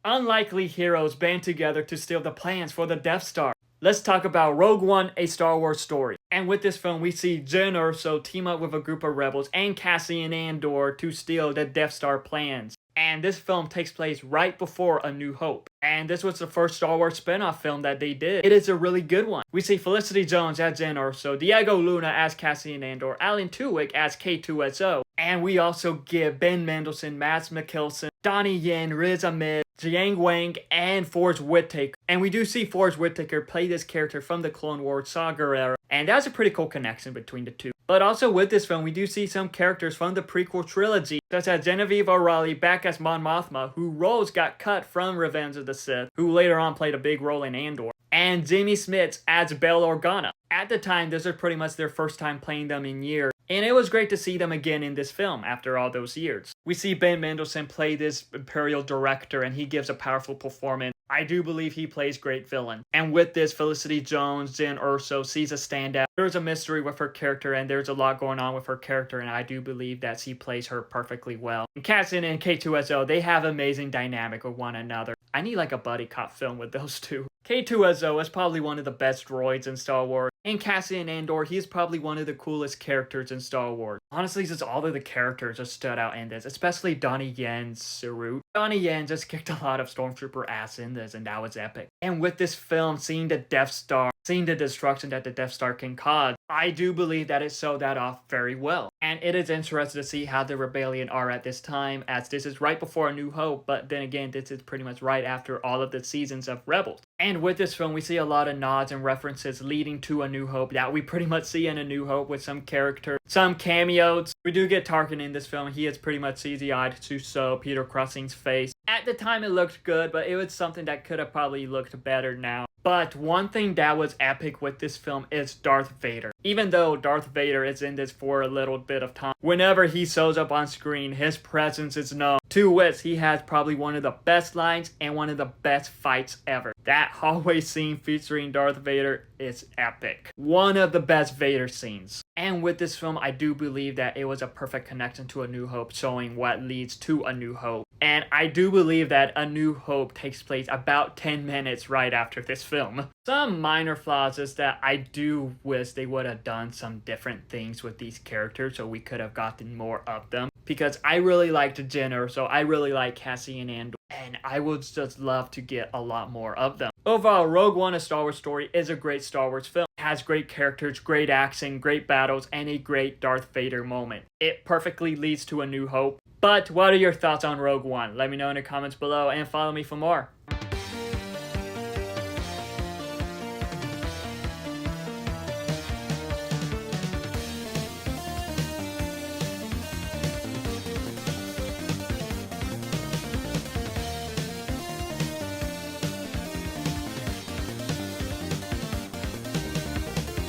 Unlikely heroes band together to steal the plans for the Death Star. Let's talk about Rogue One, a Star Wars story. And with this film, we see Jyn Erso team up with a group of rebels and Cassian and Andor to steal the Death Star plans. And this film takes place right before A New Hope. And this was the first Star Wars spin-off film that they did. It is a really good one. We see Felicity Jones as Jyn Erso, Diego Luna as Cassian Andor, Alan Tudyk as K2SO. And we also get Ben Mendelsohn, Mads Mikkelsen, Donnie Yen, Riz Ahmed, Jiang Wang, and Forrest Whitaker. And we do see Forrest Whitaker play this character from the Clone Wars saga era. And that's a pretty cool connection between the two. But also with this film, we do see some characters from the prequel trilogy, such as Genevieve O'Reilly back as Mon Mothma, whose roles got cut from Revenge of the Sith, who later on played a big role in Andor, and Jamie Smits as Bail Organa. At the time, this was pretty much their first time playing them in years, and it was great to see them again in this film after all those years. We see Ben Mendelsohn play this Imperial director, and he gives a powerful performance. I do believe he plays great villain. And with this, Felicity Jones, Jyn Erso, sees a standout. There's a mystery with her character, and there's a lot going on with her character, and I do believe that she plays her perfectly well. And Cassian and K2SO, they have amazing dynamic with one another. I need like a buddy cop film with those two. K2SO is probably one of the best droids in Star Wars. And Cassian Andor, he's probably one of the coolest characters in Star Wars. Honestly, just all of the characters just stood out in this, especially Donnie Yen's Sarut. Donnie Yen just kicked a lot of Stormtrooper ass in this, and that was epic. And with this film, seeing the Death Star, seeing the destruction that the Death Star can cause, I do believe that it showed that off very well. And it is interesting to see how the Rebellion are at this time, as this is right before A New Hope, but then again, this is pretty much right after all of the seasons of Rebels. And with this film, we see a lot of nods and references leading to A New Hope that we pretty much see in A New Hope with some characters, some cameos. We do get Tarkin in this film. He is pretty much CGI'd to show Peter Cushing's face. At the time, it looked good, but it was something that could have probably looked better now. But one thing that was epic with this film is Darth Vader. Even though Darth Vader is in this for a little bit of time, whenever he shows up on screen, his presence is known. To which he has probably one of the best lines and one of the best fights ever. That hallway scene featuring Darth Vader is epic. One of the best Vader scenes. And with this film, I do believe that it was a perfect connection to A New Hope, showing what leads to A New Hope. And I do believe that A New Hope takes place about 10 minutes right after this film. Some minor flaws is that I do wish they would have done some different things with these characters so we could have gotten more of them. Because I really liked Jyn Erso, I really like Cassian Andor, and I would just love to get a lot more of them. Overall, Rogue One, A Star Wars Story is a great Star Wars film. It has great characters, great action, great battles, and a great Darth Vader moment. It perfectly leads to A New Hope. But what are your thoughts on Rogue One? Let me know in the comments below and follow me for more.